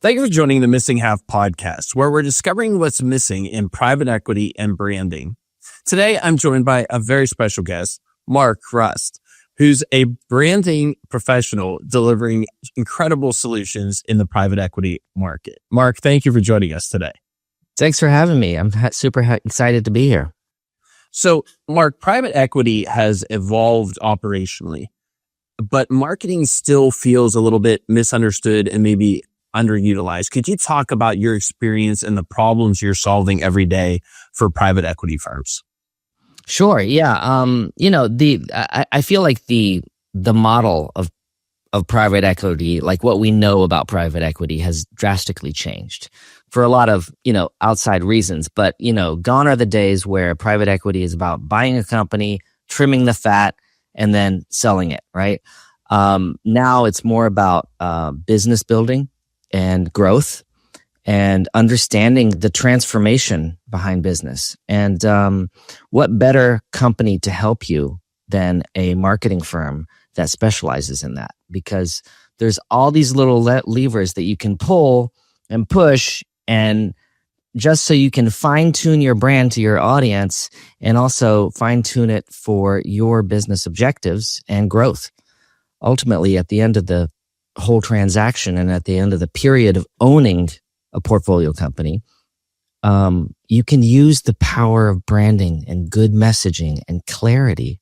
Thank you for joining the Missing Half podcast, where we're discovering what's missing in private equity and branding. Today, I'm joined by a very special guest, Marc Rust, who's a branding professional delivering incredible solutions in the private equity market. Marc, thank you for joining us today. Thanks for having me. I'm super excited to be here. So, Marc, private equity has evolved operationally, but marketing still feels a little bit misunderstood and maybe underutilized. Could you talk about your experience and the problems you're solving every day for private equity firms? Sure. Yeah. I feel like the model of private equity, like what we know about private equity, has drastically changed for a lot of, outside reasons. But, gone are the days where private equity is about buying a company, trimming the fat, and then selling it, right? Now it's more about business building and growth and understanding the transformation behind business. And what better company to help you than a marketing firm that specializes in that? Because there's all these little levers that you can pull and push, and just so you can fine tune your brand to your audience and also fine tune it for your business objectives and growth. Ultimately, at the end of the whole transaction and at the end of the period of owning a portfolio company, you can use the power of branding and good messaging and clarity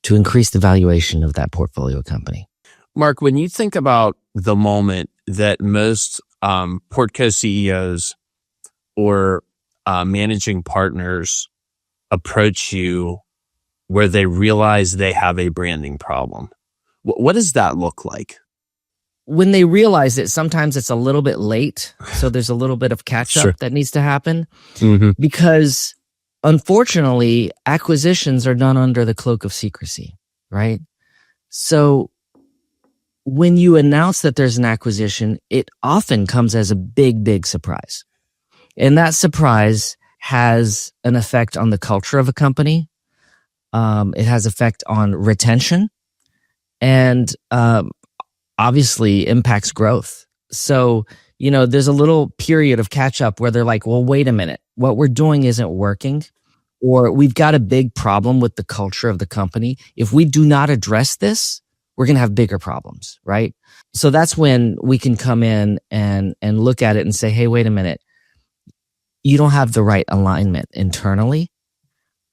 to increase the valuation of that portfolio company. Marc, when you think about the moment that most Portco CEOs or managing partners approach you where they realize they have a branding problem, what does that look like? When they realize it, sometimes it's a little bit late. So there's a little bit of catch up that needs to happen because unfortunately, acquisitions are done under the cloak of secrecy, right? So when you announce that there's an acquisition, it often comes as a big, big surprise. And that surprise has an effect on the culture of a company. It has effect on retention and obviously impacts growth. So, there's a little period of catch up where they're like, well, wait a minute, what we're doing isn't working, or we've got a big problem with the culture of the company. If we do not address this, we're going to have bigger problems, right? So that's when we can come in and look at it and say, hey, wait a minute, you don't have the right alignment internally.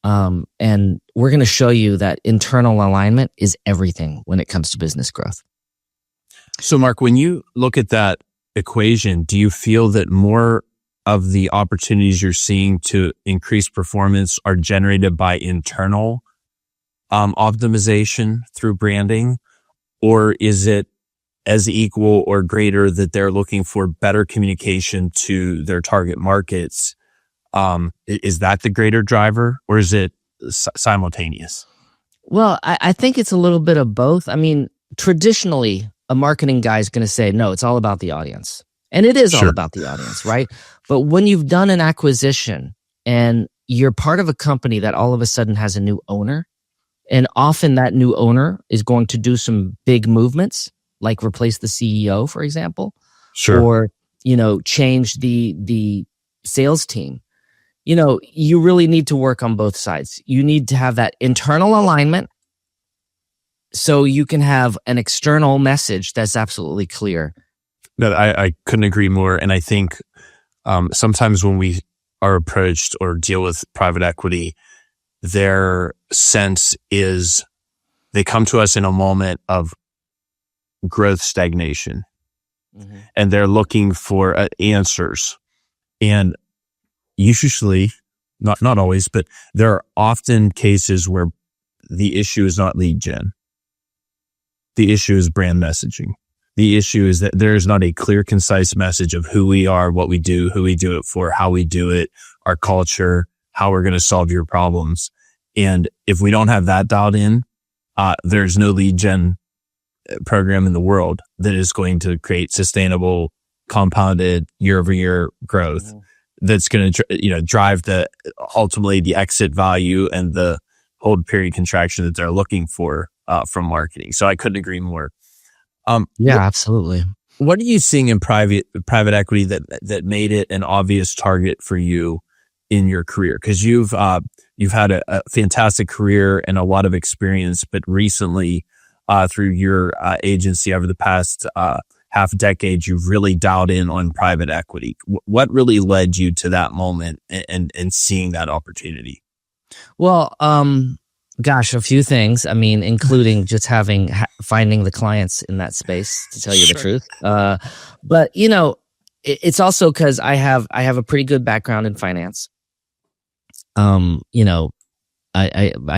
And we're going to show you that internal alignment is everything when it comes to business growth. So, Marc, when you look at that equation, do you feel that more of the opportunities you're seeing to increase performance are generated by internal optimization through branding? Or is it as equal or greater that they're looking for better communication to their target markets? Is that the greater driver, or is it simultaneous? Well, I think it's a little bit of both. I mean, traditionally, a marketing guy is going to say, no, it's all about the audience. And it is all about the audience, right? But when you've done an acquisition and you're part of a company that all of a sudden has a new owner, and often that new owner is going to do some big movements, like replace the CEO, for example, or, change the sales team. You really need to work on both sides. You need to have that internal alignment so you can have an external message that's absolutely clear. No, I couldn't agree more. And I think sometimes when we are approached or deal with private equity, their sense is they come to us in a moment of growth stagnation, and they're looking for answers. And usually, not always, but there are often cases where the issue is not lead gen. The issue is brand messaging. The issue is that there is not a clear, concise message of who we are, what we do, who we do it for, how we do it, our culture, how we're going to solve your problems. And if we don't have that dialed in, there's no lead gen program in the world that is going to create sustainable, compounded year-over-year growth that's going to drive ultimately the exit value and the hold period contraction that they're looking for from marketing. So I couldn't agree more. Yeah, absolutely. What are you seeing in private equity that made it an obvious target for you in your career? Because you've had a fantastic career and a lot of experience, but recently, through your agency over the past half decade, you've really dialed in on private equity. What really led you to that moment and seeing that opportunity? Well, gosh, a few things. I mean, including just finding the clients in that space, to tell you the truth. But it's also because I have a pretty good background in finance. I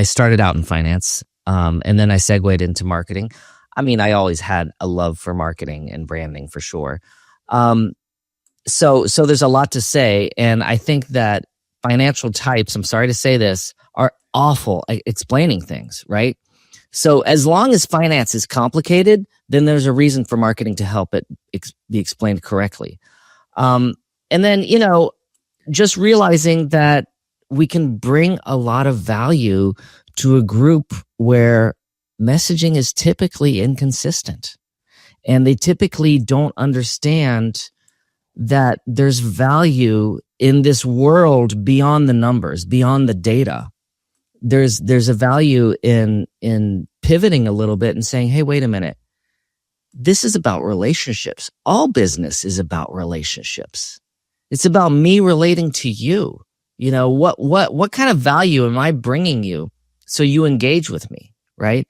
started out in finance, and then I segued into marketing. I mean, I always had a love for marketing and branding for sure. So there's a lot to say, and I think that financial types, I'm sorry to say this, are awful at explaining things, right? So as long as finance is complicated, then there's a reason for marketing to help it be explained correctly. And then, just realizing that we can bring a lot of value to a group where messaging is typically inconsistent, and they typically don't understand that there's value in this world beyond the numbers, beyond the data. There's a value in pivoting a little bit and saying, hey, wait a minute. This is about relationships. All business is about relationships. It's about me relating to you. What kind of value am I bringing you so you engage with me, right?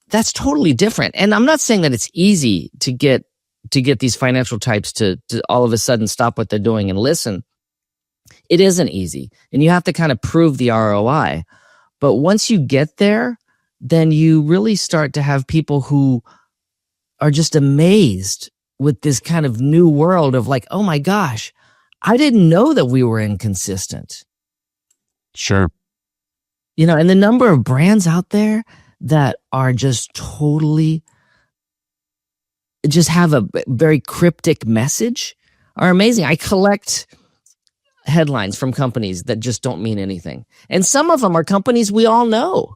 That's totally different. And I'm not saying that it's easy to get these financial types to all of a sudden stop what they're doing and listen. It isn't easy. And you have to kind of prove the ROI. But once you get there, then you really start to have people who are just amazed with this kind of new world of like, oh my gosh, I didn't know that we were inconsistent. Sure. And the number of brands out there that are just totally just have a very cryptic message are amazing. I collect headlines from companies that just don't mean anything. And some of them are companies we all know.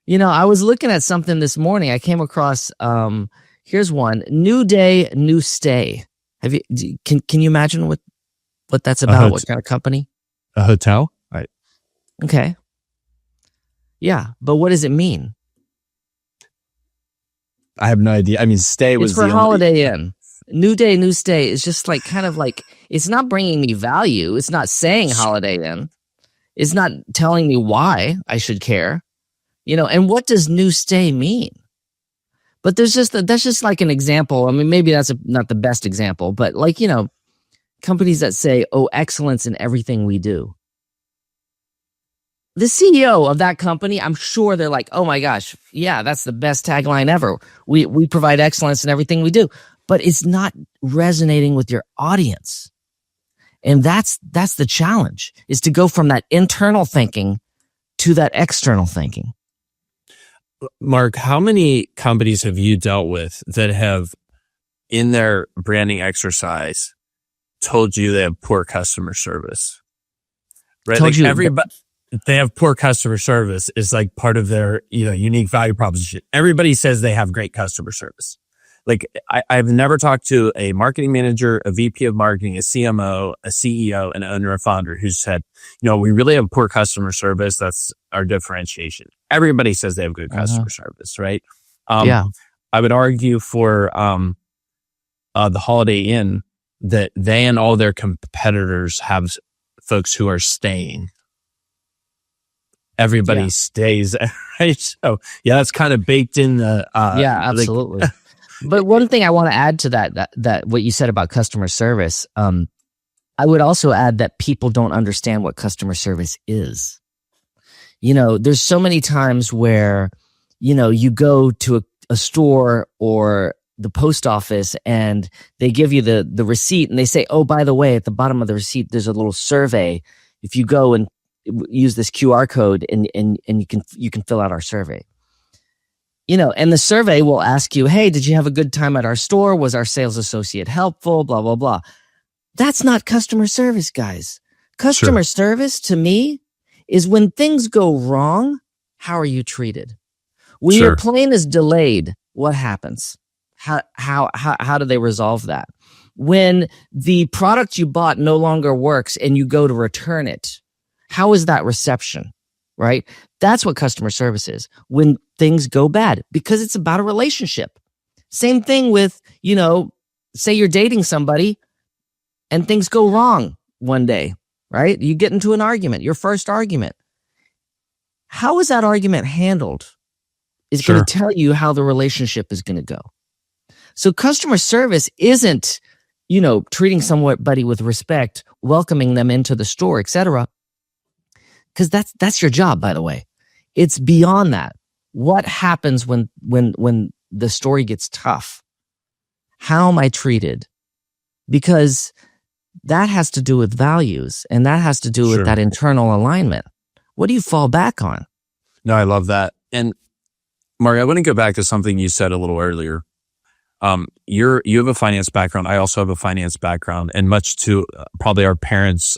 I was looking at something this morning. I came across, here's one, New Day, New Stay. Can you imagine what that's about? What kind of company? A hotel? Right. Okay. Yeah. But what does it mean? I have no idea. I mean, stay was it's for Holiday Inn. New Day, New Stay is just like kind of like, it's not bringing me value. It's not saying Holiday Inn. It's not telling me why I should care. And what does New Stay mean? But that's just like an example. I mean, maybe that's not the best example, but like, companies that say, oh, excellence in everything we do. The CEO of that company, I'm sure they're like, oh my gosh, yeah, that's the best tagline ever. We provide excellence in everything we do, but it's not resonating with your audience. And that's the challenge, is to go from that internal thinking to that external thinking. Mark, how many companies have you dealt with that have, in their branding exercise, told you they have poor customer service? Right? Told you everybody, they have poor customer service is like part of their unique value proposition. Everybody says they have great customer service. Like I've never talked to a marketing manager, a VP of marketing, a CMO, a CEO, an owner, a founder who said, we really have poor customer service. That's our differentiation. Everybody says they have good customer service, right? Yeah. I would argue for the Holiday Inn that they and all their competitors have folks who are staying. Everybody stays, right? So yeah, that's kind of baked in the yeah, absolutely. But one thing I want to add to that what you said about customer service, I would also add that people don't understand what customer service is. There's so many times where, you go to a store or the post office and they give you the receipt and they say, oh, by the way, at the bottom of the receipt, there's a little survey. If you go and use this QR code and you can fill out our survey. And the survey will ask you, hey, did you have a good time at our store? Was our sales associate helpful? Blah, blah, blah. That's not customer service, guys. Customer service to me is when things go wrong, how are you treated? When your plane is delayed, what happens? How do they resolve that? When the product you bought no longer works and you go to return it, how is that reception? Right? That's what customer service is when things go bad, because it's about a relationship. Same thing with, say you're dating somebody and things go wrong one day, right? You get into an argument, your first argument. How is that argument handled is Sure. going to tell you how the relationship is going to go. So customer service isn't, treating somebody with respect, welcoming them into the store, etc. Because that's your job, by the way. It's beyond that. What happens when the story gets tough? How am I treated? Because that has to do with values, and that has to do with that internal alignment. What do you fall back on? No, I love that. And Mark, I want to go back to something you said a little earlier. You have a finance background. I also have a finance background, and much to probably our parents'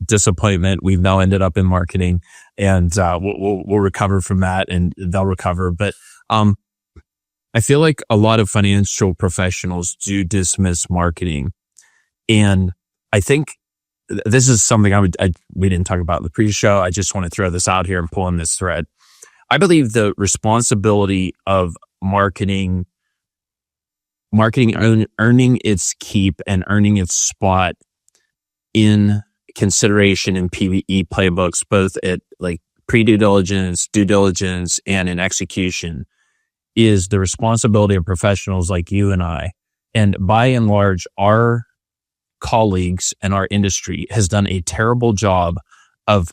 disappointment, we've now ended up in marketing, and we'll recover from that, and they'll recover. But I feel like a lot of financial professionals do dismiss marketing, and I think this is something we didn't talk about in the pre-show. I just want to throw this out here and pull in this thread. I believe the responsibility of marketing earning its keep and earning its spot in consideration in PVE playbooks, both at like pre-due diligence, due diligence, and in execution, is the responsibility of professionals like you and I. And by and large, our colleagues and our industry has done a terrible job of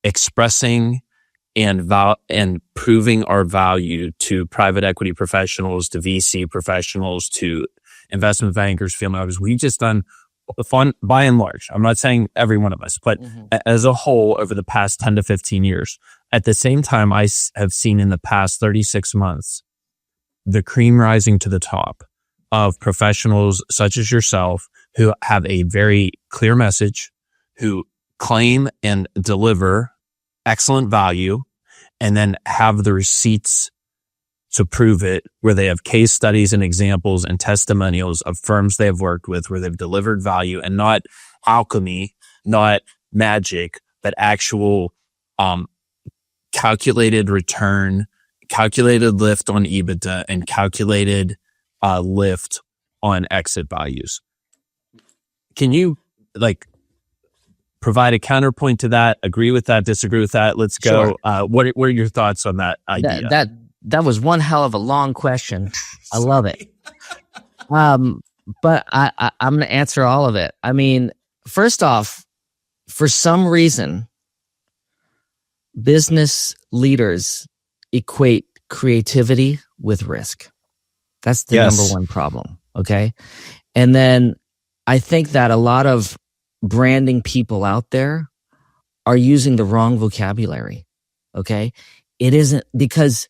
expressing and proving our value to private equity professionals, to VC professionals, to investment bankers, family offices. We've just done fun by and large. I'm not saying every one of us, but as a whole over the past 10 to 15 years. At the same time, I have seen in the past 36 months, the cream rising to the top of professionals such as yourself who have a very clear message, who claim and deliver excellent value, and then have the receipts to prove it, where they have case studies and examples and testimonials of firms they have worked with where they've delivered value, and not alchemy, not magic, but actual calculated return, calculated lift on EBITDA, and calculated lift on exit values. Can you provide a counterpoint to that? Agree with that? Disagree with that? Let's go. Sure. What are your thoughts on that idea? That was one hell of a long question. I love it. But I'm going to answer all of it. I mean, first off, for some reason, business leaders equate creativity with risk. That's the number one problem. Okay. And then I think that a lot of branding people out there are using the wrong vocabulary. Okay. It isn't, because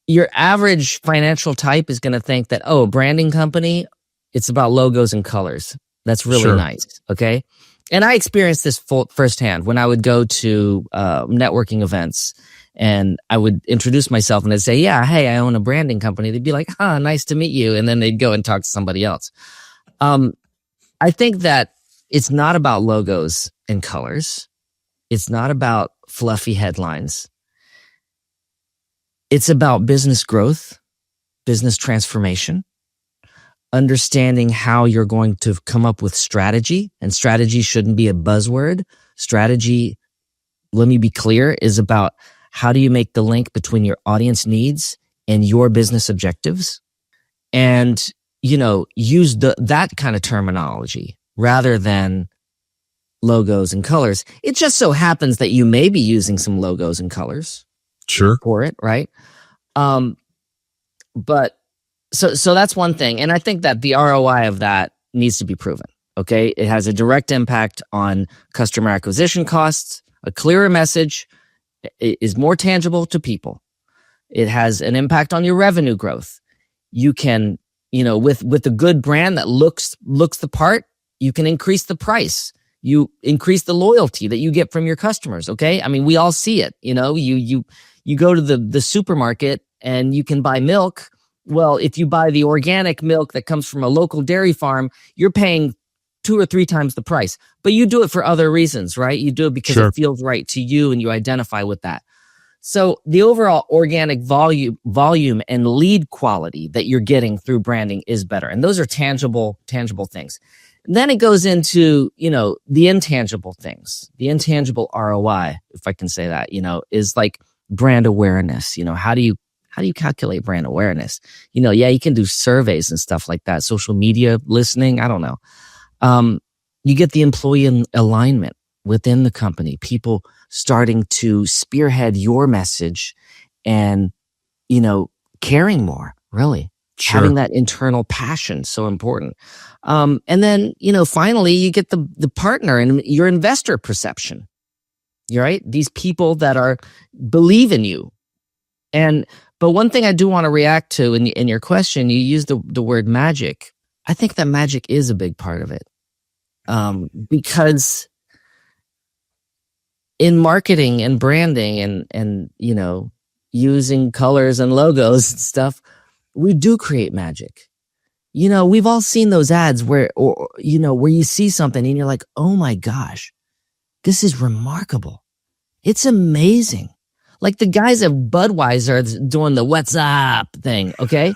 your average financial type is going to think that, a branding company, it's about logos and colors. That's really nice. Okay. And I experienced this firsthand when I would go to networking events, and I would introduce myself and I'd say, yeah, hey, I own a branding company. They'd be like, nice to meet you. And then they'd go and talk to somebody else. I think that it's not about logos and colors. It's not about fluffy headlines. It's about business growth, business transformation, understanding how you're going to come up with strategy. And strategy shouldn't be a buzzword. Strategy, let me be clear, is about how do you make the link between your audience needs and your business objectives, and use that kind of terminology rather than logos and colors. It just so happens that you may be using some logos and colors for it, right? But so that's one thing. And I think that the ROI of that needs to be proven. Okay. It has a direct impact on customer acquisition costs. A clearer message is more tangible to people. It has an impact on your revenue growth. You can, with a good brand that looks the part, you can increase the price. You increase the loyalty that you get from your customers. Okay. I mean, we all see it. You go to the supermarket and you can buy milk Well, if you buy the organic milk that comes from a local dairy farm, you're paying 2 or 3 times the price. But you do it for other reasons, right? You do it because Sure. it feels right to you and you identify with that. So the overall organic volume and lead quality that you're getting through branding is better. And those are tangible things. And then it goes into, the intangible things, the intangible ROI, if I can say that, is like brand awareness. How do you calculate brand awareness? You can do surveys and stuff like that, social media listening. I don't know. You get the employee alignment within the company, people starting to spearhead your message and, caring more, really. Sure. Having that internal passion, so important. And then, finally, you get the partner and your investor perception. You're right. These people that believe in you. But one thing I do want to react to in your question, you used the word magic. I think that magic is a big part of it. Because in marketing and branding and using colors and logos and stuff, we do create magic. We've all seen those ads where you see something and you're like, oh my gosh, this is remarkable. It's amazing. Like the guys at Budweiser doing the "What's up" thing. Okay,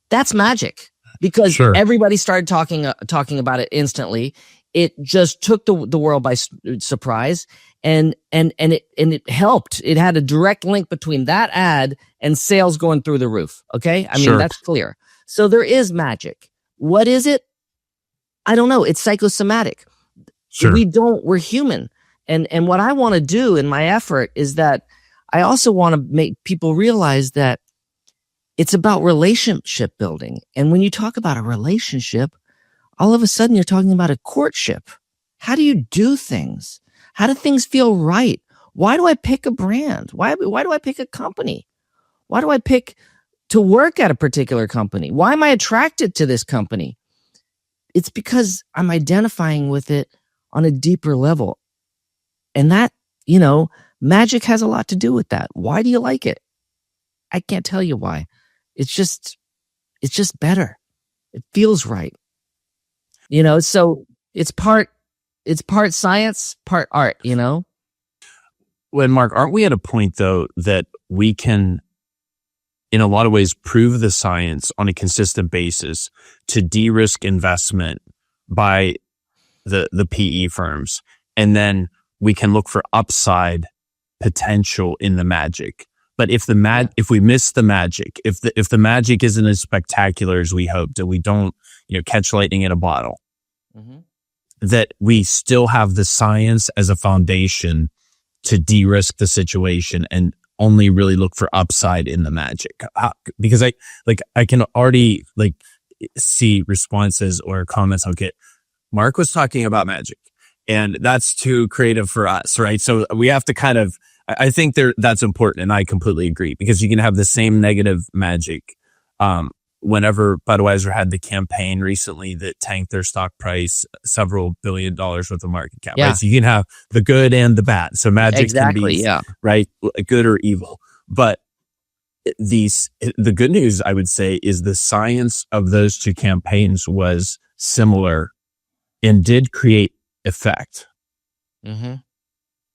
that's magic because everybody started talking about it instantly. It just took the world by surprise, and it helped. It had a direct link between that ad and sales going through the roof. Okay, I mean that's clear. So there is magic. What is it? I don't know. It's psychosomatic. Sure. We're human. And what I want to do in my effort is that I also want to make people realize that it's about relationship building. And when you talk about a relationship, all of a sudden you're talking about a courtship. How do you do things? How do things feel right? Why do I pick a brand? Why do I pick a company? Why do I pick to work at a particular company? Why am I attracted to this company? It's because I'm identifying with it on a deeper level. And that, magic has a lot to do with that. Why do you like it? I can't tell you why. It's just better. It feels right. So it's part science, part art, Well, Mark, aren't we at a point though that we can, in a lot of ways, prove the science on a consistent basis to de-risk investment by the PE firms, and then we can look for upside potential in the magic. But if we miss the magic, if the magic isn't as spectacular as we hoped, and we don't, catch lightning in a bottle, that we still have the science as a foundation to de-risk the situation and only really look for upside in the magic. Because I can already see responses or comments I'll get. Mark was talking about magic, and that's too creative for us, right? So we have to I think that's important, and I completely agree, because you can have the same negative magic. Whenever Budweiser had the campaign recently that tanked their stock price several $1 billion worth of market cap, right? So you can have the good and the bad. So magic can be right, good or evil. But the good news, I would say, is the science of those two campaigns was similar and did create effect.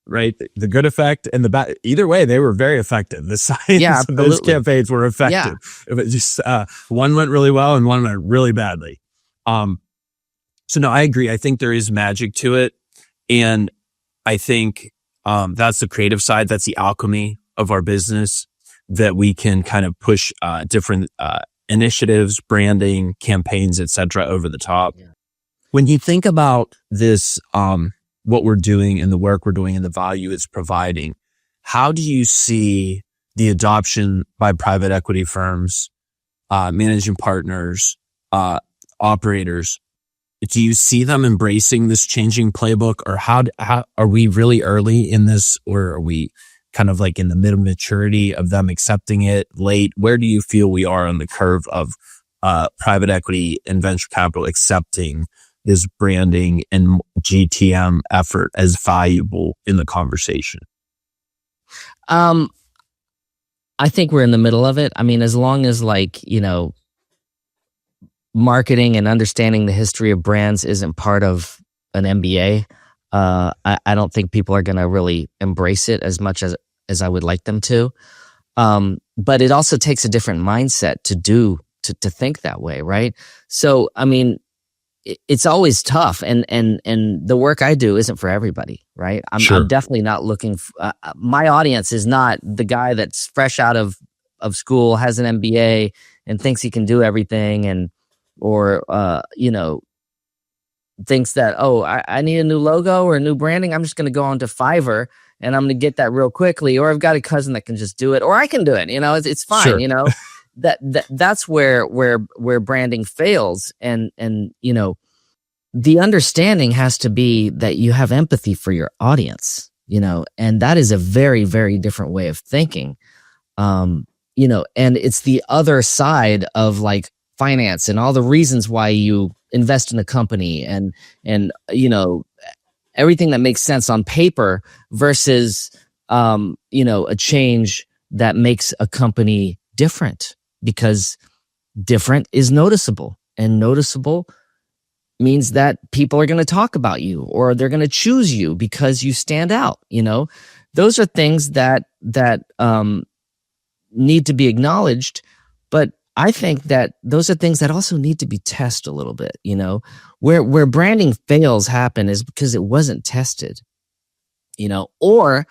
Right? The good effect and the bad. Either way, they were very effective. The science of those campaigns were effective. It was just one went really well and one went really badly. So no, I agree. I think there is magic to it, and I think that's the creative side. That's the alchemy of our business, that we can kind of push different initiatives, branding, campaigns, etc., over the top. When you think about this, what we're doing and the work we're doing and the value it's providing, how do you see the adoption by private equity firms, managing partners, operators? Do you see them embracing this changing playbook, or how are we really early in this, or are we kind of in the middle maturity of them accepting it, late? Where do you feel we are on the curve of private equity and venture capital accepting this branding and GTM effort as valuable in the conversation? I I think we're in the middle of it. I mean, as long as like, marketing and understanding the history of brands isn't part of an MBA, I don't think people are going to really embrace it as much as I would like them to. But it also takes a different mindset to think that way, right? So, I mean, it's always tough, and the work I do isn't for everybody, right? I'm definitely not looking. My audience is not the guy that's fresh out of school, has an MBA, and thinks he can do everything, or thinks that, oh, I need a new logo or a new branding. I'm just going to go onto Fiverr and I'm going to get that real quickly. Or I've got a cousin that can just do it, or I can do it. It's fine. Sure. That's where branding fails. And the understanding has to be that you have empathy for your audience, and that is a very, very different way of thinking. And it's the other side of like finance and all the reasons why you invest in a company and everything that makes sense on paper versus a change that makes a company different, because different is noticeable, and noticeable means that people are going to talk about you, or they're going to choose you because you stand out. Those are things that need to be acknowledged, but I think that those are things that also need to be tested a little bit. Where branding fails happen is because it wasn't tested, or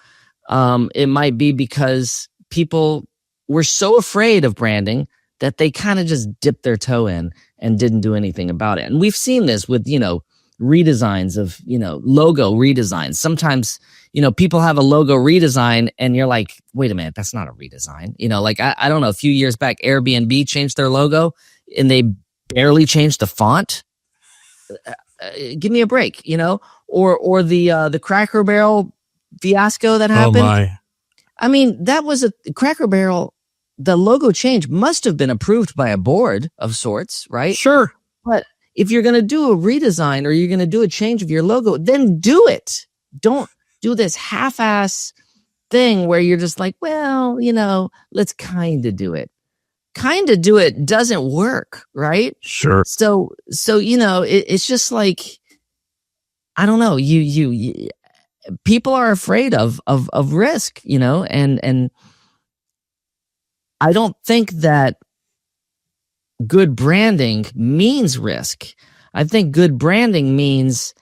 it might be because people were so afraid of branding that they kind of just dipped their toe in and didn't do anything about it. And we've seen this with, redesigns of, logo redesigns. Sometimes, people have a logo redesign and you're like, wait a minute, that's not a redesign. I don't know, a few years back, Airbnb changed their logo and they barely changed the font. Give me a break, or the Cracker Barrel fiasco that happened. Oh my. I mean, that was a Cracker Barrel. The logo change must have been approved by a board of sorts, right? Sure. But if you're going to do a redesign or you're going to do a change of your logo, then do it. Don't do this half-ass thing where you're just like, well, let's kind of do it. Kind of do it doesn't work, right? Sure. So it's just like, I don't know. You people are afraid of risk, and I don't think that good branding means risk. I think good branding means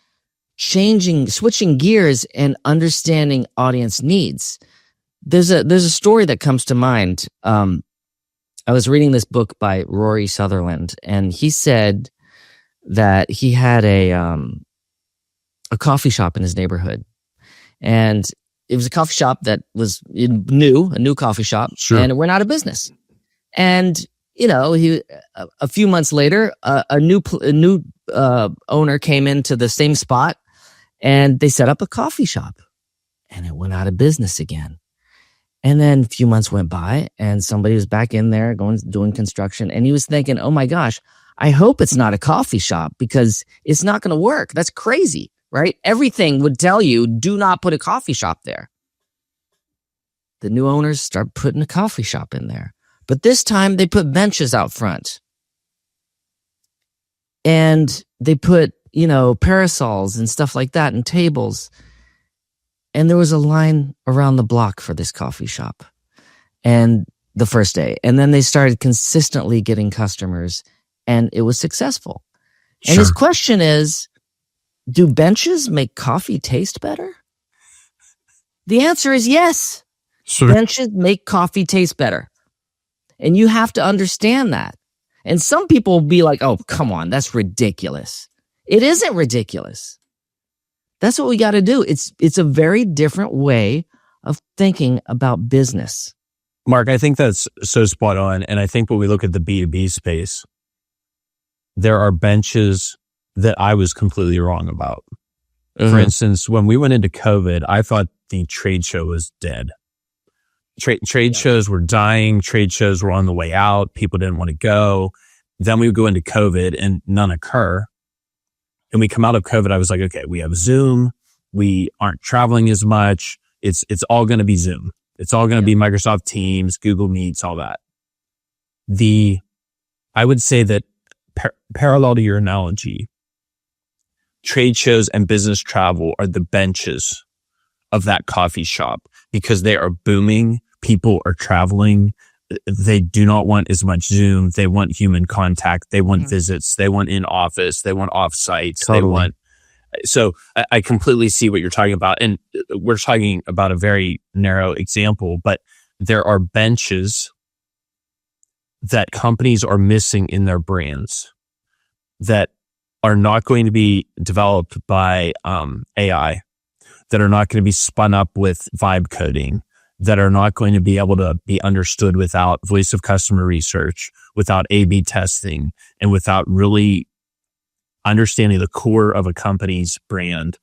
switching gears and understanding audience needs. There's a story that comes to mind. I was reading this book by Rory Sutherland, and he said that he had a coffee shop in his neighborhood, and it was a coffee shop that was a new coffee shop, sure. And it went out of business. And he a few months later, a new owner came into the same spot, and they set up a coffee shop, and it went out of business again. And then a few months went by, and somebody was back in there doing construction, and he was thinking, "Oh my gosh, I hope it's not a coffee shop because it's not going to work. That's crazy." Right? Everything would tell you, do not put a coffee shop there. The new owners start putting a coffee shop in there. But this time they put benches out front. And they put, parasols and stuff like that and tables. And there was a line around the block for this coffee shop. And the first day. And then they started consistently getting customers, and it was successful. And Sure. his question is, do benches make coffee taste better? The answer is yes. Sure. Benches make coffee taste better. And you have to understand that. And some people will be like, oh, come on, that's ridiculous. It isn't ridiculous. That's what we got to do. It's a very different way of thinking about business. Mark, I think that's so spot on. And I think when we look at the B2B space, there are benches that I was completely wrong about. Mm-hmm. For instance, when we went into COVID, I thought the trade show was dead. Trade shows were dying. Trade shows were on the way out. People didn't want to go. Then we would go into COVID and none occur. And we come out of COVID, I was like, okay, we have Zoom. We aren't traveling as much. It's all going to be Zoom. It's all going to be Microsoft Teams, Google Meets, all that. I would say that parallel to your analogy, trade shows and business travel are the benches of that coffee shop because they are booming. People are traveling. They do not want as much Zoom. They want human contact. They want visits. They want in office. They want off sites. Totally. So I completely see what you're talking about. And we're talking about a very narrow example, but there are benches that companies are missing in their brands that are not going to be developed by AI, that are not going to be spun up with vibe coding, that are not going to be able to be understood without voice of customer research, without A/B testing, and without really understanding the core of a company's brand,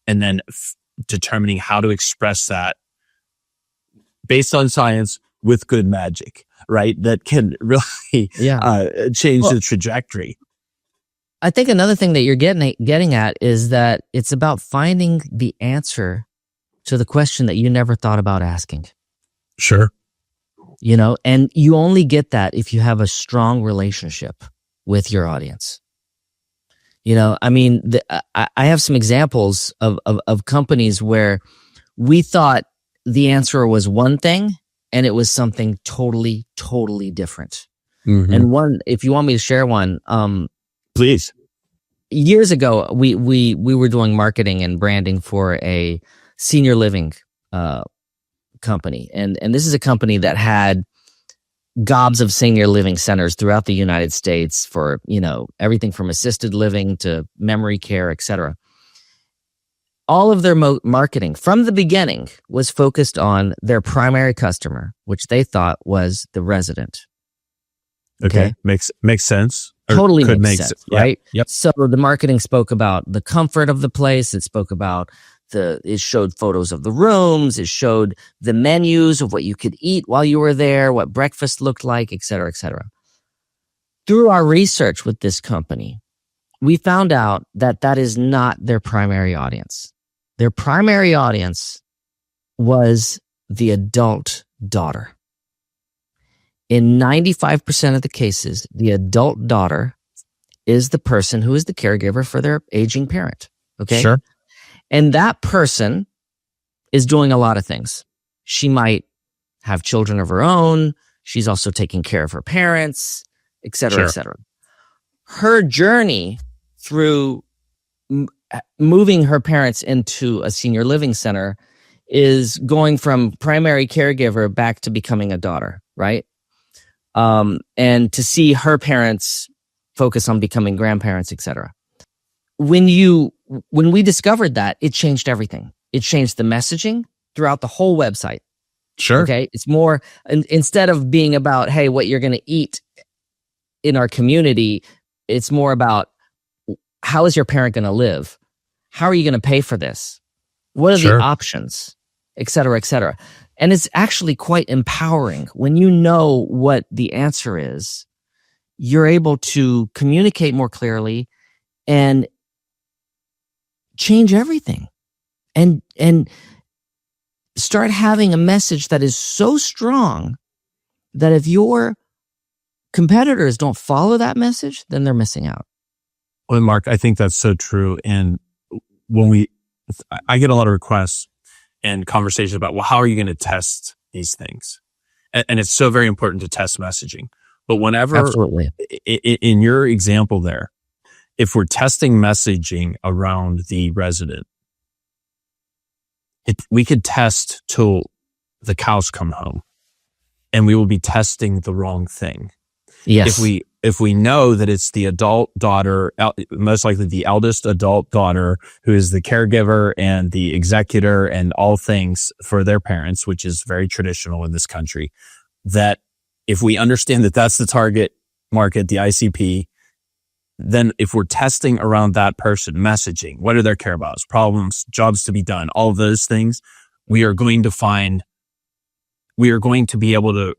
and then determining how to express that based on science with good magic, right? That can really change the trajectory. I think another thing that you're getting at is that it's about finding the answer to the question that you never thought about asking. Sure. And you only get that if you have a strong relationship with your audience. I have some examples of companies where we thought the answer was one thing and it was something totally, totally different. Mm-hmm. And one, if you want me to share one, please. Years ago, we were doing marketing and branding for a senior living company, and this is a company that had gobs of senior living centers throughout the United States for everything from assisted living to memory care, etc. All of their marketing from the beginning was focused on their primary customer, which they thought was the resident. Okay. Makes sense. Totally makes sense, right? Yep. So the marketing spoke about the comfort of the place. It spoke about it showed photos of the rooms. It showed the menus of what you could eat while you were there, what breakfast looked like, et cetera, et cetera. Through our research with this company, we found out that is not their primary audience. Their primary audience was the adult daughter. In 95% of the cases, the adult daughter is the person who is the caregiver for their aging parent. Okay. Sure. And that person is doing a lot of things. She might have children of her own. She's also taking care of her parents, et cetera, et cetera. Her journey through moving her parents into a senior living center is going from primary caregiver back to becoming a daughter, right? And to see her parents focus on becoming grandparents, et cetera. When we discovered that, it changed everything. It changed the messaging throughout the whole website. Sure. Okay. It's more, instead of being about, hey, what you're going to eat in our community, it's more about how is your parent going to live? How are you going to pay for this? What are the options, et cetera, et cetera. And it's actually quite empowering when you know what the answer is. You're able to communicate more clearly and change everything and start having a message that is so strong that if your competitors don't follow that message, then they're missing out. Well, Mark, I think that's so true. And I get a lot of requests and conversations about, well, how are you going to test these things? And it's so very important to test messaging. But whenever, absolutely, in your example there, if we're testing messaging around the resident, we could test till the cows come home, and we will be testing the wrong thing. Yes. If we know that it's the adult daughter, most likely the eldest adult daughter, who is the caregiver and the executor and all things for their parents, which is very traditional in this country, that if we understand that that's the target market, the ICP, then if we're testing around that person, messaging, what are their care abouts, problems, jobs to be done, all of those things, we are going to be able to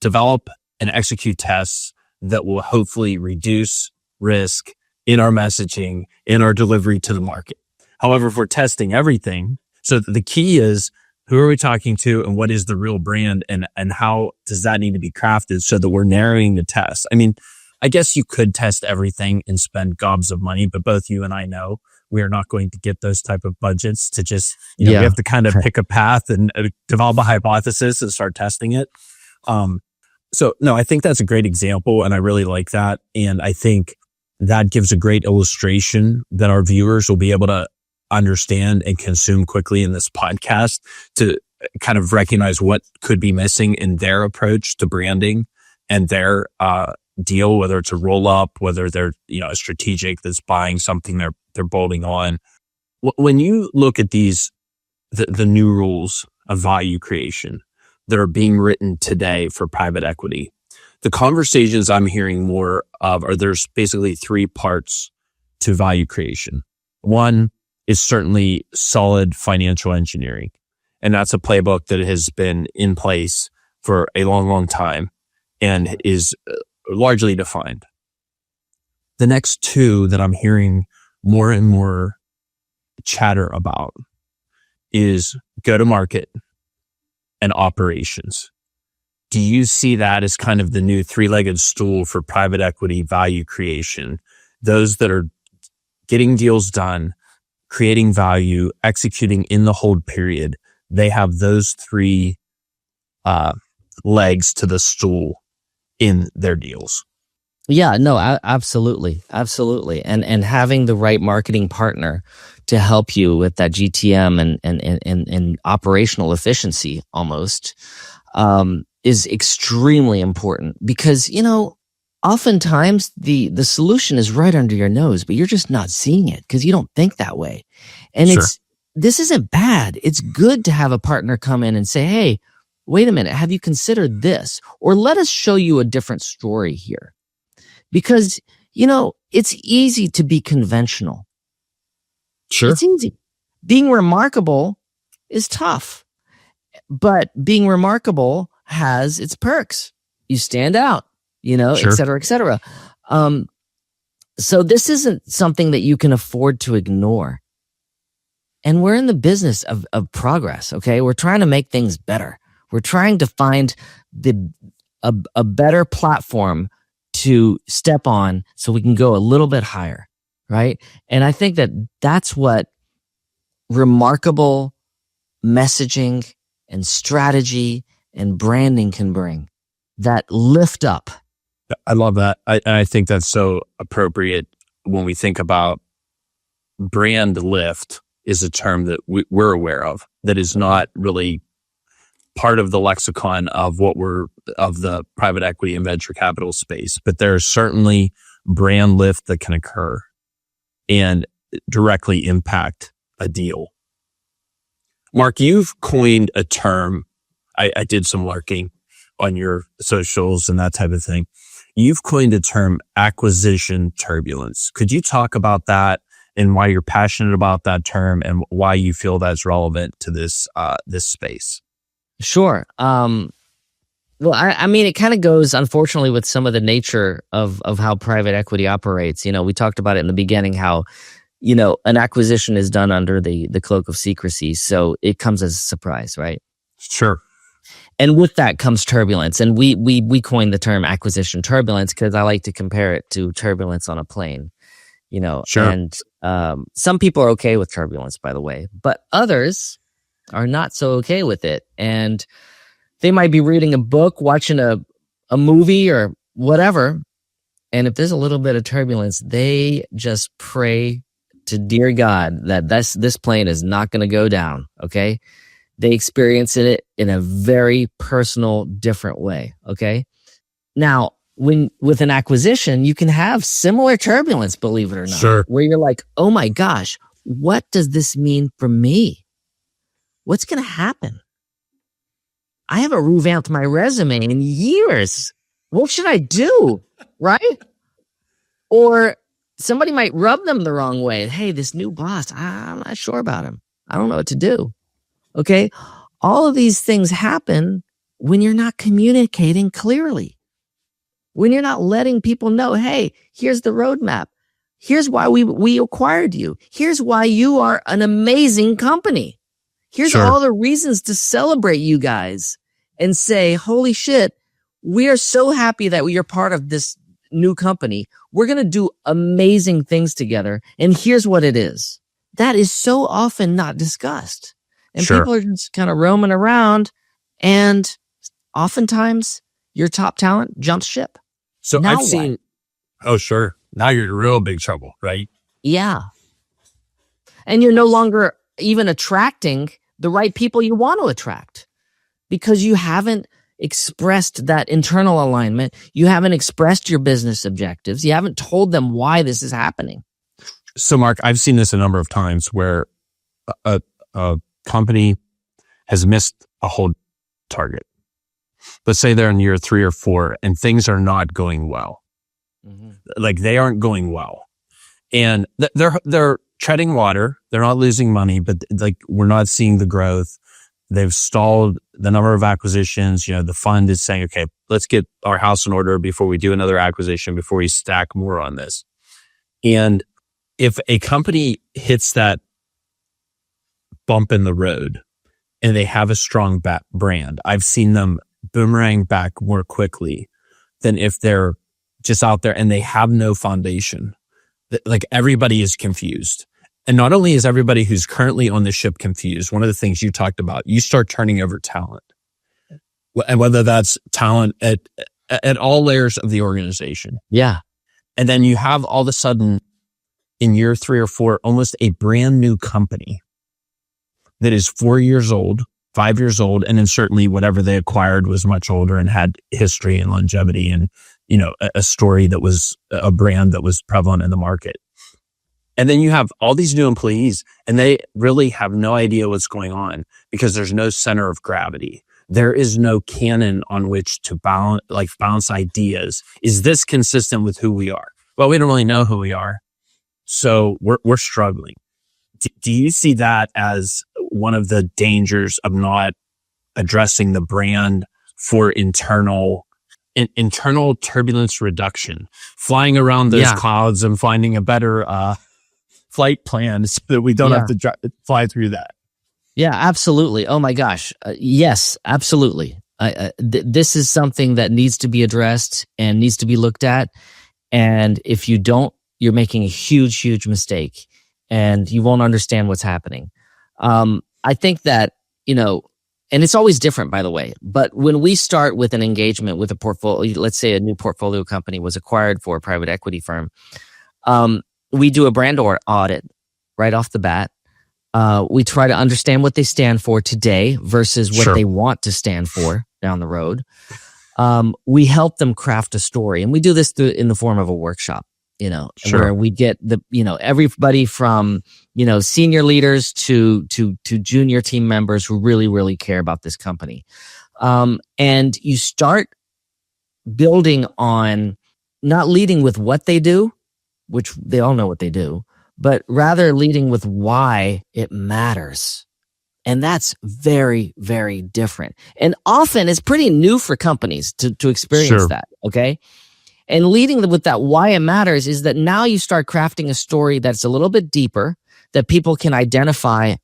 develop and execute tests that will hopefully reduce risk in our messaging, in our delivery to the market. However, if we're testing everything, so the key is who are we talking to, and what is the real brand, and how does that need to be crafted so that we're narrowing the test? I mean, I guess you could test everything and spend gobs of money, but both you and I know we are not going to get those type of budgets to just, we have to kind of pick a path and develop a hypothesis and start testing it. So no, I think that's a great example, and I really like that. And I think that gives a great illustration that our viewers will be able to understand and consume quickly in this podcast, to kind of recognize what could be missing in their approach to branding and their deal, whether it's a roll up, whether they're, a strategic that's buying something they're bolting on. When you look at these, the new rules of value creation that are being written today for private equity, the conversations I'm hearing more of there's basically three parts to value creation. One is certainly solid financial engineering. And that's a playbook that has been in place for a long, long time and is largely defined. The next two that I'm hearing more and more chatter about is go-to-market and operations. Do you see that as kind of the new three-legged stool for private equity value creation? Those that are getting deals done, creating value, executing in the hold period, they have those three legs to the stool in their deals. Yeah, no, absolutely. Absolutely. And having the right marketing partner to help you with that GTM and operational efficiency almost is extremely important, because, oftentimes the solution is right under your nose, but you're just not seeing it because you don't think that way. And Sure. this isn't bad. It's good to have a partner come in and say, hey, wait a minute, have you considered this? Or let us show you a different story here. Because, it's easy to be conventional. Sure. It's easy. Being remarkable is tough, but being remarkable has its perks. You stand out, Sure. et cetera, et cetera. So this isn't something that you can afford to ignore. And we're in the business of progress, okay? We're trying to make things better. We're trying to find a better platform to step on so we can go a little bit higher, right? And I think that that's what remarkable messaging and strategy and branding can bring, that lift up. I love that. I think that's so appropriate when we think about brand lift is a term that we're aware of that is not really part of the lexicon of of the private equity and venture capital space, but there's certainly brand lift that can occur and directly impact a deal. Marc, you've coined a term. I did some lurking on your socials and that type of thing. You've coined a term, acquisition turbulence. Could you talk about that and why you're passionate about that term and why you feel that's relevant to this space? Sure. Well, I mean, it kind of goes, unfortunately, with some of the nature of how private equity operates. We talked about it in the beginning, how, an acquisition is done under the cloak of secrecy. So it comes as a surprise, right? Sure. And with that comes turbulence. And we coined the term acquisition turbulence because I like to compare it to turbulence on a plane, Sure. And some people are okay with turbulence, by the way, but others are not so okay with it. And they might be reading a book, watching a movie or whatever. And if there's a little bit of turbulence, they just pray to dear God that this plane is not going to go down. Okay. They experience it in a very personal, different way. Okay. Now, with an acquisition, you can have similar turbulence, believe it or not, Sure. where you're like, oh my gosh, what does this mean for me? What's going to happen? I haven't revamped my resume in years. What should I do? Right? Or somebody might rub them the wrong way. Hey, this new boss, I'm not sure about him. I don't know what to do. Okay. All of these things happen when you're not communicating clearly, when you're not letting people know, hey, here's the roadmap. Here's why we acquired you. Here's why you are an amazing company. Here's Sure. all the reasons to celebrate you guys and say, holy shit, we are so happy that you're part of this new company. We're going to do amazing things together. And here's what it is. That is so often not discussed. And Sure. people are just kind of roaming around, and oftentimes your top talent jumps ship. So Now I've what? seen, oh, sure. Now you're in real big trouble, right? Yeah. And you're no longer even attracting the right people you want to attract because you haven't expressed that internal alignment. You haven't expressed your business objectives. You haven't told them why this is happening. So, Mark, I've seen this a number of times where a company has missed a whole target. Let's say they're in year 3 or 4 and things are not going well. Mm-hmm. Like they aren't going well. And they're treading water. They're not losing money, but like we're not seeing the growth. They've stalled the number of acquisitions. You know, the fund is saying, okay, let's get our house in order before we do another acquisition, before we stack more on this. And if a company hits that bump in the road and they have a strong brand, I've seen them boomerang back more quickly than if they're just out there and they have no foundation. Like everybody is confused. And not only is everybody who's currently on the ship confused, one of the things you talked about, you start turning over talent. And whether that's talent at all layers of the organization. Yeah. And then you have all of a sudden in year 3 or 4, almost a brand new company that is 4 years old, 5 years old. And then certainly whatever they acquired was much older and had history and longevity and, you know, a story that was a brand that was prevalent in the market. And then you have all these new employees and they really have no idea what's going on because there's no center of gravity. There is no canon on which to bounce ideas. Is this consistent with who we are? Well, we don't really know who we are. So we're struggling. Do you see that as one of the dangers of not addressing the brand for internal turbulence reduction, flying around those clouds and finding a better flight plan so that we don't have to fly through that? Yeah, absolutely. Oh my gosh. Yes, absolutely. This is something that needs to be addressed and needs to be looked at. And if you don't, you're making a huge, huge mistake and you won't understand what's happening. I think that, you know, and it's always different, by the way, but when we start with an engagement with a portfolio, let's say a new portfolio company was acquired for a private equity firm, we do a brand audit right off the bat. We try to understand what they stand for today versus what they want to stand for down the road. We help them craft a story, and we do this in the form of a workshop, you know, where we get everybody from, you know, senior leaders to junior team members who really, really care about this company. And you start building on not leading with what they do, which they all know what they do, but rather leading with why it matters. And that's very, very different. And often it's pretty new for companies to experience that, okay? And leading with that why it matters is that now you start crafting a story that's a little bit deeper, that people can identify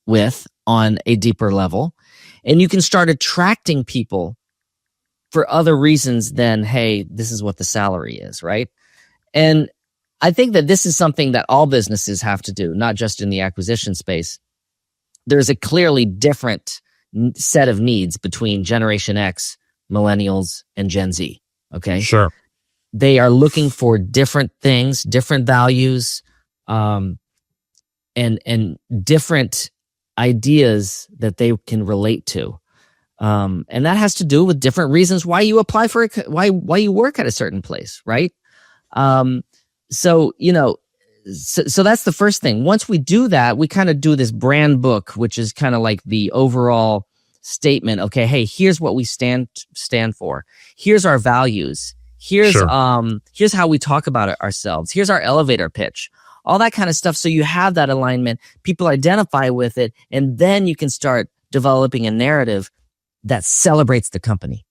with on a deeper level. And you can start attracting people for other reasons than, hey, this is what the salary is, right? And I think that this is something that all businesses have to do, not just in the acquisition space. There's a clearly different set of needs between Generation X, Millennials, and Gen Z. Okay. Sure. They are looking for different things, different values, and different ideas that they can relate to. And that has to do with different reasons why you apply for why you work at a certain place, right? So, you know, so that's the first thing. Once we do that, we kind of do this brand book, which is kind of like the overall statement. Okay, hey, here's what we stand for. Here's our values. Here's here's how we talk about it ourselves. Here's our elevator pitch. All that kind of stuff. So you have that alignment. People identify with it, and then you can start developing a narrative that celebrates the company.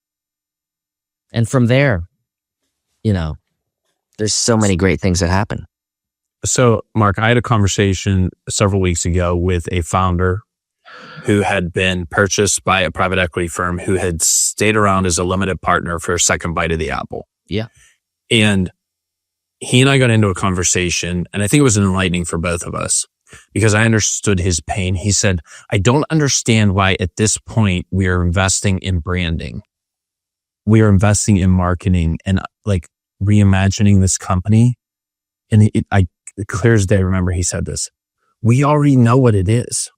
And from there, you know, there's so many great things that happen. So, Mark, I had a conversation several weeks ago with a founder who had been purchased by a private equity firm who had stayed around as a limited partner for a second bite of the apple. Yeah. And he and I got into a conversation, and I think it was enlightening for both of us because I understood his pain. He said, I don't understand why at this point we are investing in branding. We are investing in marketing and like reimagining this company. And clear as day, I remember he said this, we already know what it is.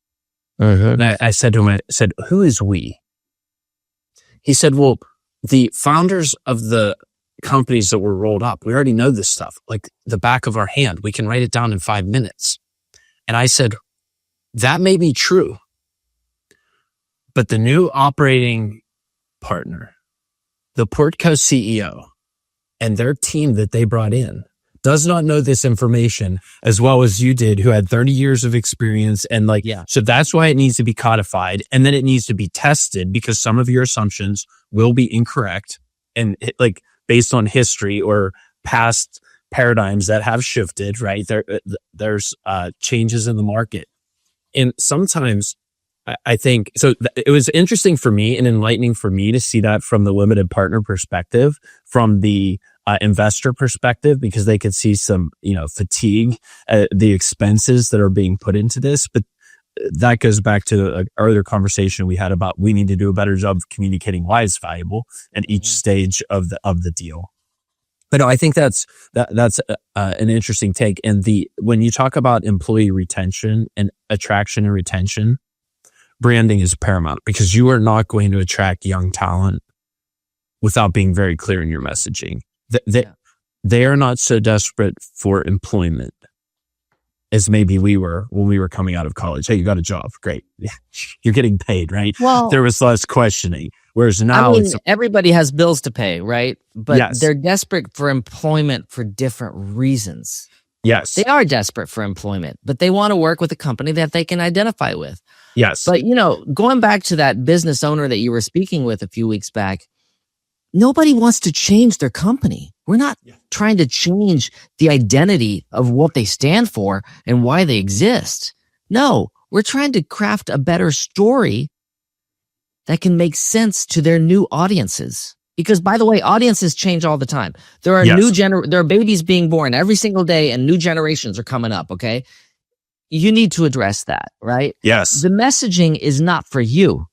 And I said to him, who is we? He said, well, the founders of the companies that were rolled up, we already know this stuff, like the back of our hand. We can write it down in 5 minutes. And I said, that may be true, but the new operating partner, the Portco CEO, and their team that they brought in does not know this information as well as you did, who had 30 years of experience. And so that's why it needs to be codified. And then it needs to be tested because some of your assumptions will be incorrect. And based on history or past paradigms that have shifted, right? There's changes in the market. And sometimes I think, so it was interesting for me and enlightening for me to see that from the limited partner perspective, from the investor perspective, because they could see some, fatigue, the expenses that are being put into this. But that goes back to an earlier conversation we had about we need to do a better job of communicating why it's valuable at each stage of the deal. But no, I think that's an interesting take. And when you talk about employee retention and attraction and retention, branding is paramount because you are not going to attract young talent without being very clear in your messaging. They are not so desperate for employment as maybe we were when we were coming out of college. Hey, you got a job. Great. You're getting paid, right? Well, there was less questioning. Whereas now everybody has bills to pay, right? But yes, they're desperate for employment for different reasons. Yes. They are desperate for employment, but they want to work with a company that they can identify with. Yes. But, going back to that business owner that you were speaking with a few weeks back, nobody wants to change their company. We're not trying to change the identity of what they stand for and why they exist. No, we're trying to craft a better story that can make sense to their new audiences. Because, by the way, audiences change all the time. There are there are babies being born every single day and new generations are coming up, okay? You need to address that, right? Yes. The messaging is not for you.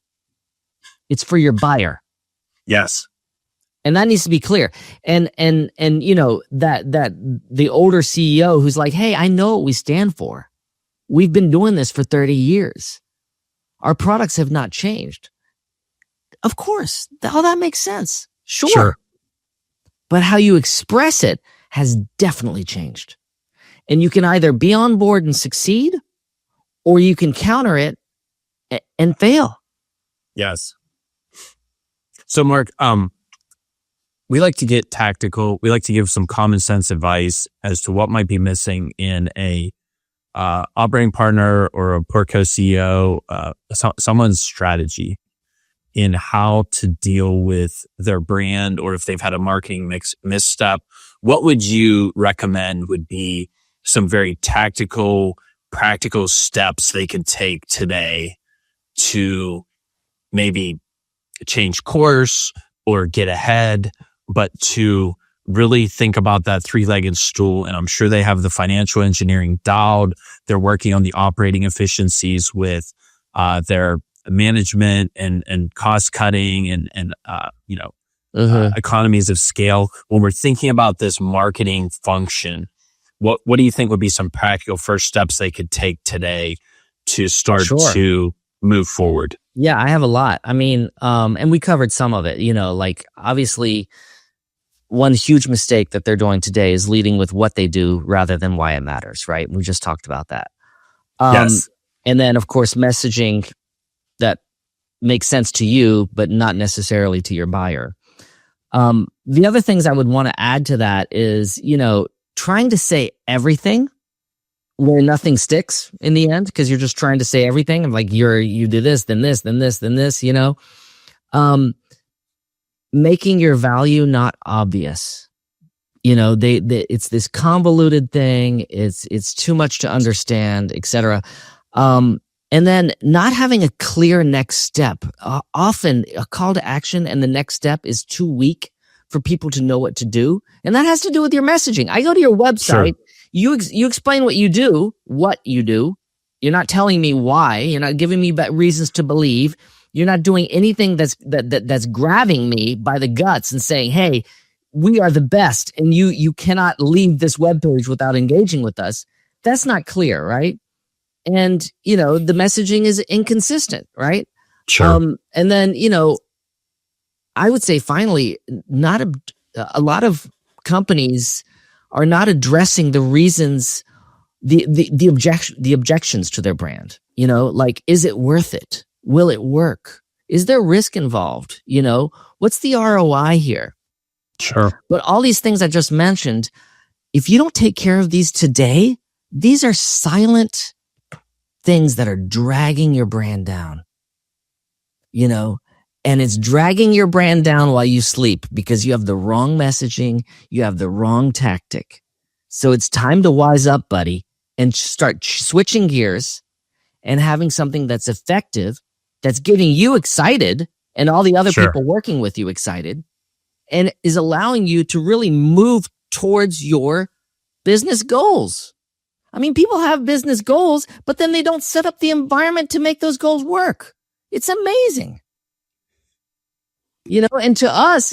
It's for your buyer. Yes. And that needs to be clear. And that the older CEO who's like, hey, I know what we stand for. We've been doing this for 30 years. Our products have not changed. Of course, all that makes sense. Sure. But how you express it has definitely changed. And you can either be on board and succeed, or you can counter it and fail. Yes. So, Mark, we like to get tactical. We like to give some common sense advice as to what might be missing in a operating partner or a Portco CEO, someone's strategy in how to deal with their brand, or if they've had a marketing misstep. What would you recommend would be some very tactical, practical steps they could take today to maybe change course or get ahead, but to really think about that three-legged stool? And I'm sure they have the financial engineering dialed. They're working on the operating efficiencies with their management and cost cutting and economies of scale. When we're thinking about this marketing function, what do you think would be some practical first steps they could take today to start to move forward? Yeah, I have a lot. I mean, and we covered some of it, obviously one huge mistake that they're doing today is leading with what they do rather than why it matters, right? We just talked about that. Yes. And then, of course, messaging that makes sense to you, but not necessarily to your buyer. The other things I would want to add to that is, trying to say everything where nothing sticks in the end, because you're just trying to say everything. I'm like, you do this, then this, then this, then this, making your value not obvious. It's this convoluted thing. It's too much to understand, etc. And then not having a clear next step. Often a call to action and the next step is too weak for people to know what to do. And that has to do with your messaging. I go to your website. Sure. You explain what you do. You're not telling me why. You're not giving me reasons to believe. You're not doing anything that's grabbing me by the guts and saying, hey, we are the best. And you cannot leave this webpage without engaging with us. That's not clear, right? And, the messaging is inconsistent, right? Sure. And then, I would say finally, not a lot of companies are not addressing the reasons, the objections to their brand. Like, is it worth it? Will it work? Is there risk involved? What's the ROI here? Sure. But all these things I just mentioned, if you don't take care of these today, these are silent things that are dragging your brand down, and it's dragging your brand down while you sleep because you have the wrong messaging, you have the wrong tactic. So it's time to wise up, buddy, and start switching gears and having something that's effective, that's getting you excited and all the other people working with you excited, and is allowing you to really move towards your business goals. I mean, people have business goals, but then they don't set up the environment to make those goals work. It's amazing. And to us,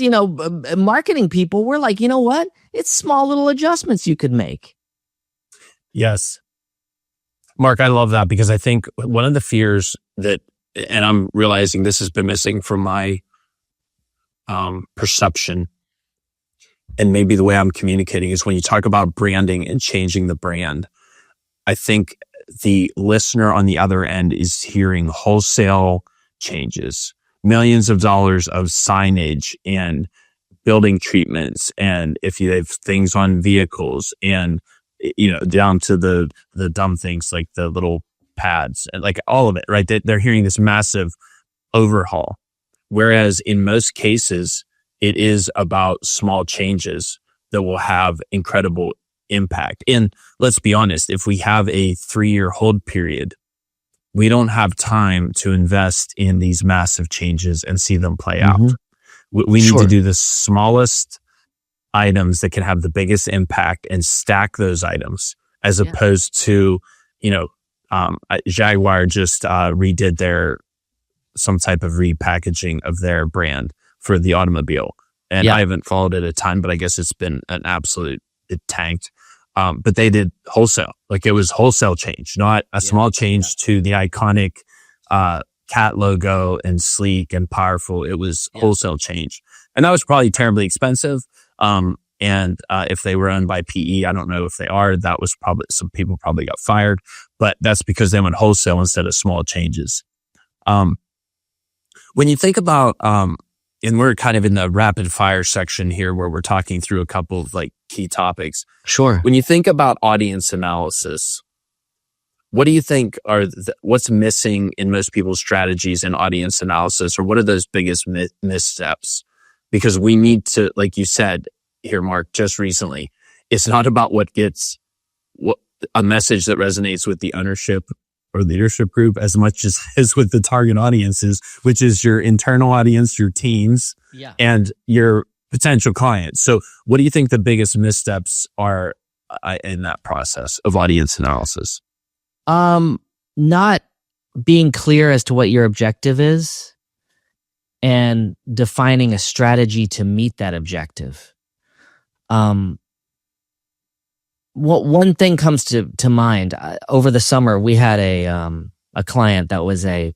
marketing people, we're like, you know what? It's small little adjustments you could make. Yes. Mark, I love that because I think one of the fears that, and I'm realizing this has been missing from my perception and maybe the way I'm communicating, is when you talk about branding and changing the brand, I think the listener on the other end is hearing wholesale changes, millions of dollars of signage and building treatments. And if you have things on vehicles and, down to the dumb things like the little pads and like all of it, right? They're hearing this massive overhaul. Whereas in most cases, it is about small changes that will have incredible impact. And let's be honest, if we have a 3-year hold period, we don't have time to invest in these massive changes and see them play out. We need to do the smallest items that can have the biggest impact and stack those items as opposed to, Jaguar just redid some type of repackaging of their brand for the automobile. And I haven't followed it a ton, but I guess it's been it tanked. But they did wholesale. Like it was wholesale change, not a small change to the iconic cat logo and sleek and powerful. It was wholesale change. And that was probably terribly expensive. And if they were owned by PE, I don't know if they are. That was probably, some people probably got fired, but that's because they went wholesale instead of small changes. When you think about, and we're kind of in the rapid fire section here where we're talking through a couple of like key topics. Sure. When you think about audience analysis, what do you think what's missing in most people's strategies in audience analysis, or what are those biggest missteps? Because we need to, like you said here, Mark, just recently, it's not about what a message that resonates with the ownership or leadership group as much as with the target audiences, which is your internal audience, your teams, and your potential clients. So what do you think the biggest missteps are in that process of audience analysis? Not being clear as to what your objective is and defining a strategy to meet that objective. One thing comes to mind. Over the summer, we had a client that was a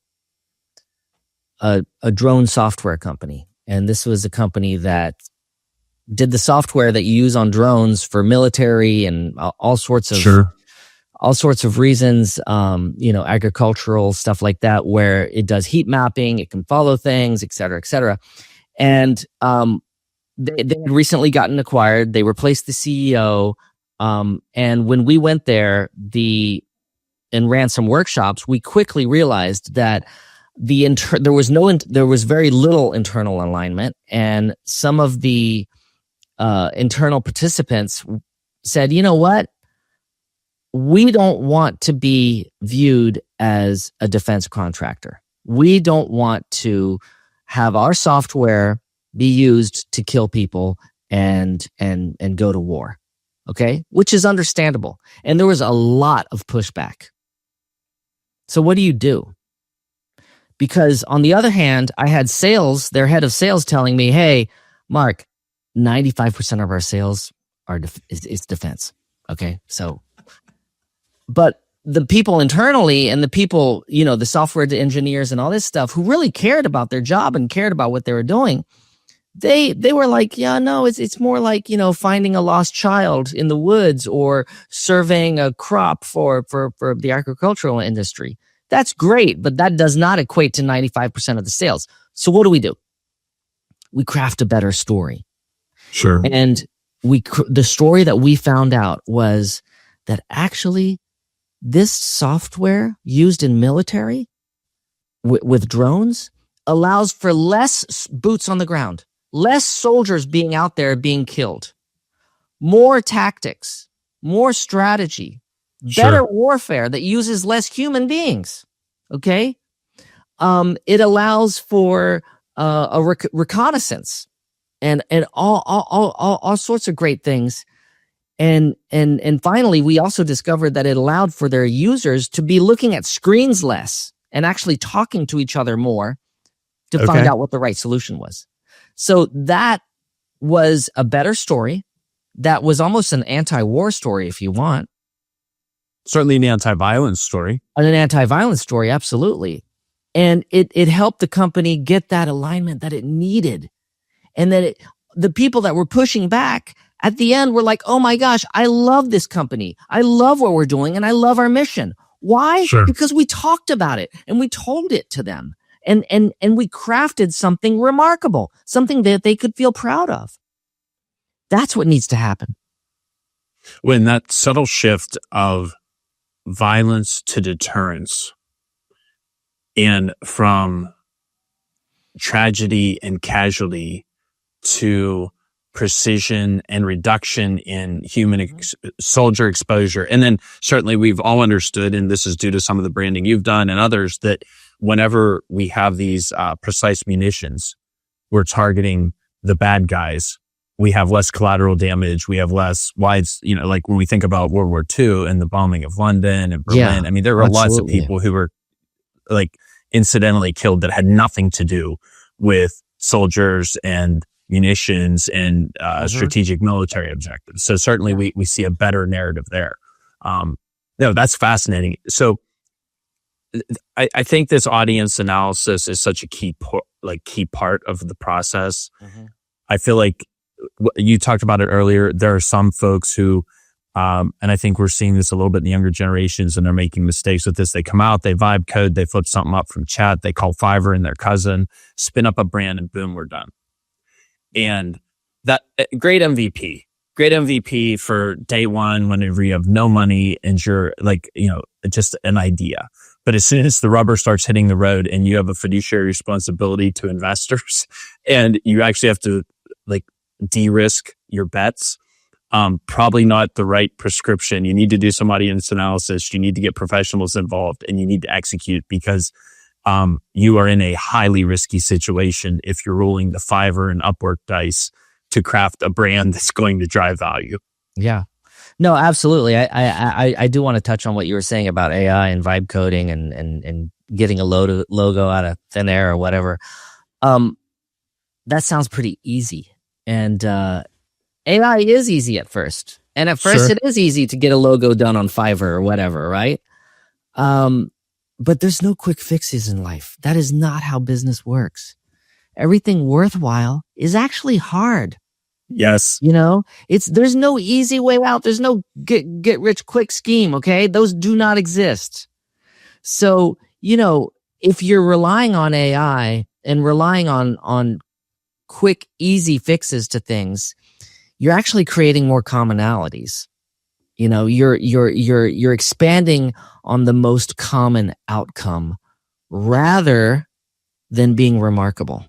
drone software company, and this was a company that did the software that you use on drones for military and all sorts of reasons. Agricultural stuff like that, where it does heat mapping, it can follow things, et cetera, et cetera. And they had recently gotten acquired. They replaced the CEO. And when we went there and ran some workshops, we quickly realized that there was very little internal alignment, and some of the internal participants said, you know what? we don't want to be viewed as a defense contractor. We don't want to have our software be used to kill people and go to war. Okay? Which is understandable. And there was a lot of pushback. So what do you do? Because on the other hand, I had their head of sales telling me, hey, Mark, 95% of our sales is defense. Okay? So, but the people internally and the people, the software engineers and all this stuff who really cared about their job and cared about what they were doing, they were like, yeah, no, it's more like, finding a lost child in the woods or surveying a crop for the agricultural industry. That's great, but that does not equate to 95% of the sales. So what do? We craft a better story. Sure. And the story that we found out was that actually this software used in military with drones allows for less boots on the ground, less soldiers being out there being killed, more tactics, more strategy, better warfare that uses less human beings. Okay. It allows for a reconnaissance and all sorts of great things. And finally, we also discovered that it allowed for their users to be looking at screens less and actually talking to each other more to find out what the right solution was. So that was a better story. That was almost an anti-war story, if you want. Certainly an anti-violence story. An anti-violence story, absolutely. And it helped the company get that alignment that it needed. And that the people that were pushing back at the end were like, oh my gosh, I love this company. I love what we're doing and I love our mission. Why? Sure. Because we talked about it and we told it to them. And we crafted something remarkable, something that they could feel proud of. That's what needs to happen. When that subtle shift of violence to deterrence and from tragedy and casualty to precision and reduction in human soldier exposure. And then certainly we've all understood, and this is due to some of the branding you've done and others, that whenever we have these precise munitions, we're targeting the bad guys. We have less collateral damage. We have less like when we think about World War II and the bombing of London and Berlin. Yeah, I mean, there were lots of people who were like incidentally killed that had nothing to do with soldiers and munitions and strategic military objectives. So certainly we see a better narrative there. No, that's fascinating. So I think this audience analysis is such a key part of the process. Mm-hmm. I feel like you talked about it earlier. There are some folks who, and I think we're seeing this a little bit in the younger generations, and they're making mistakes with this. They come out, they vibe code, they flip something up from chat, they call Fiverr and their cousin, spin up a brand, and boom, we're done. And that great MVP for day one, whenever you have no money and you're just an idea. But as soon as the rubber starts hitting the road and you have a fiduciary responsibility to investors and you actually have to de-risk your bets, probably not the right prescription. You need to do some audience analysis. You need to get professionals involved and you need to execute because you are in a highly risky situation if you're rolling the Fiverr and Upwork dice to craft a brand that's going to drive value. Yeah. No, absolutely. I do want to touch on what you were saying about AI and vibe coding and getting a logo out of thin air or whatever. That sounds pretty easy. And AI is easy at first. And at first it is easy to get a logo done on Fiverr or whatever, right? But there's no quick fixes in life. That is not how business works. Everything worthwhile is actually hard. Yes. There's no easy way out. There's no get rich quick scheme. Okay. Those do not exist. So, if you're relying on AI and relying on quick, easy fixes to things, you're actually creating more commonalities. You're expanding on the most common outcome rather than being remarkable.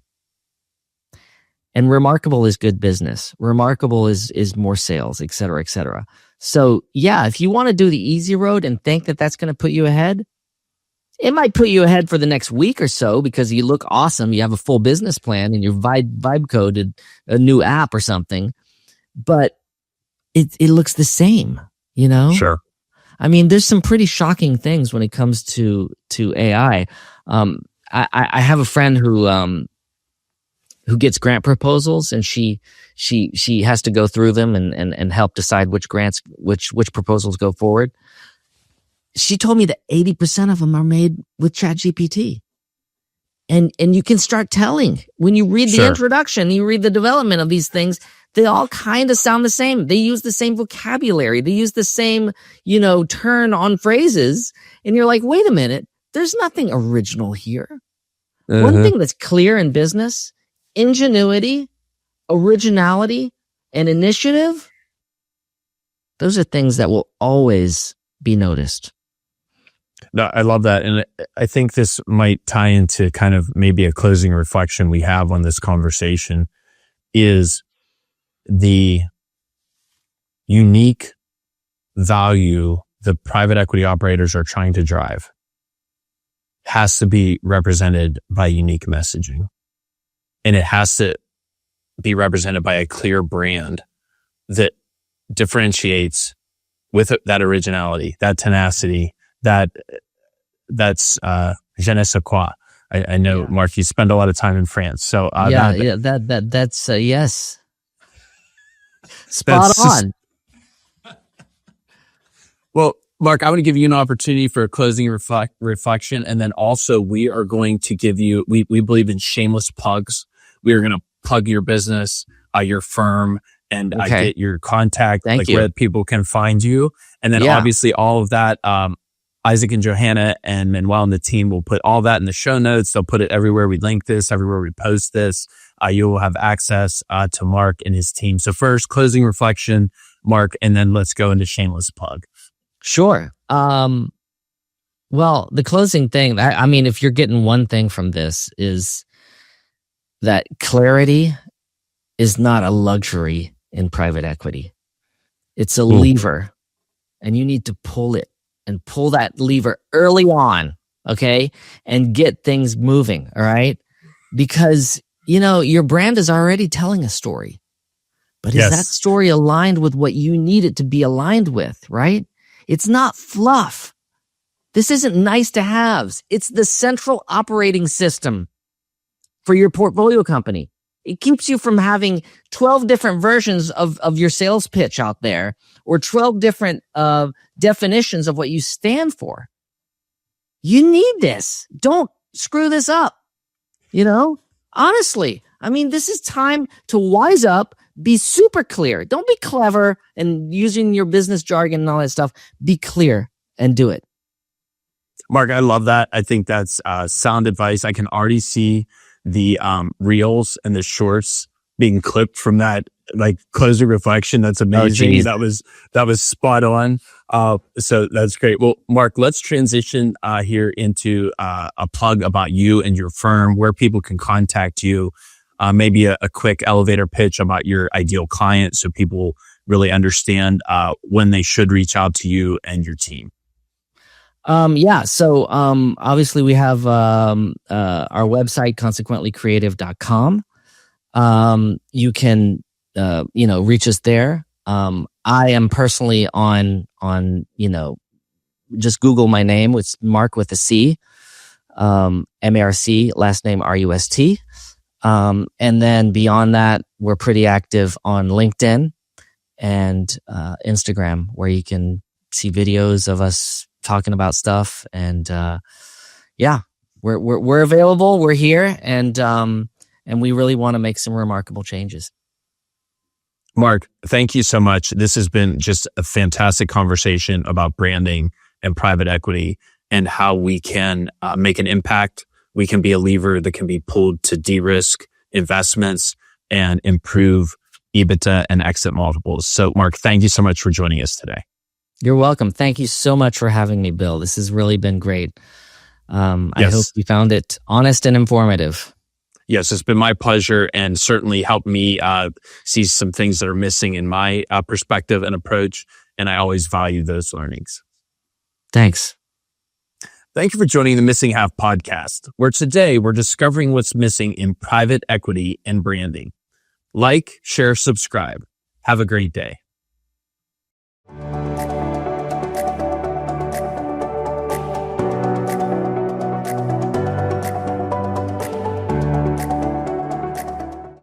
And remarkable is good business. Remarkable is more sales, et cetera, et cetera. So yeah, if you want to do the easy road and think that that's going to put you ahead, it might put you ahead for the next week or so because you look awesome. You have a full business plan and you vibe coded a new app or something, but it looks the same, you know? Sure. I mean, there's some pretty shocking things when it comes to AI. I have a friend who gets grant proposals, and she has to go through them and help decide which proposals go forward. She told me that 80% of them are made with ChatGPT. And you can start telling when you read the introduction, you read the development of these things, they all kind of sound the same. They use the same vocabulary. They use the same, turn on phrases. And you're like, wait a minute, there's nothing original here. One thing that's clear in business, ingenuity, originality, and initiative, those are things that will always be noticed. No, I love that. And I think this might tie into kind of maybe a closing reflection we have on this conversation is the unique value the private equity operators are trying to drive has to be represented by unique messaging. And it has to be represented by a clear brand that differentiates with that originality, that tenacity, that's je ne sais quoi. I know, Mark, you spend a lot of time in France. So that's yes. Spot on. Well, Mark, I want to give you an opportunity for a closing reflection. And then also we are going to give you, we believe in shameless plugs. We are going to plug your business, your firm, and get your contact, where people can find you. And then obviously all of that, Isaac and Johanna and Manuel and the team will put all that in the show notes. They'll put it everywhere we link this, everywhere we post this. You will have access to Mark and his team. So first, closing reflection, Mark, and then let's go into shameless plug. Sure. Well, the closing thing, I mean, if you're getting one thing from this is that clarity is not a luxury in private equity. It's a lever, and you need to pull it and pull that lever early on, okay? And get things moving, all right? Because, your brand is already telling a story. But is that story aligned with what you need it to be aligned with, right? It's not fluff. This isn't nice to haves. It's the central operating system for your portfolio company. It keeps you from having 12 different versions of your sales pitch out there, or 12 different definitions of what you stand for. You need this. Don't screw this up. Honestly, I mean, this is time to wise up, be super clear. Don't be clever and using your business jargon and all that stuff. Be clear and do it. Mark, I love that. I think that's sound advice. I can already see the reels and the shorts being clipped from that closing reflection. That's amazing. That was spot on. So that's great. Well, Mark, let's transition here into a plug about you and your firm, where people can contact you. Maybe a quick elevator pitch about your ideal client, so people really understand when they should reach out to you and your team. So obviously we have our website, consequentlycreative.com. You can reach us there. I am personally on just Google my name. It's Mark with a C, M-A-R-C, last name R-U-S-T. And then beyond that, we're pretty active on LinkedIn and Instagram, where you can see videos of us talking about stuff. And we're available. We're here, and we really want to make some remarkable changes. Mark, thank you so much. This has been just a fantastic conversation about branding and private equity and how we can make an impact. We can be a lever that can be pulled to de-risk investments and improve EBITDA and exit multiples. So, Mark, thank you so much for joining us today. You're welcome. Thank you so much for having me, Bill. This has really been great. I hope you found it honest and informative. Yes, it's been my pleasure and certainly helped me see some things that are missing in my perspective and approach. And I always value those learnings. Thanks. Thank you for joining the Missing Half podcast, where today we're discovering what's missing in private equity and branding. Like, share, subscribe. Have a great day.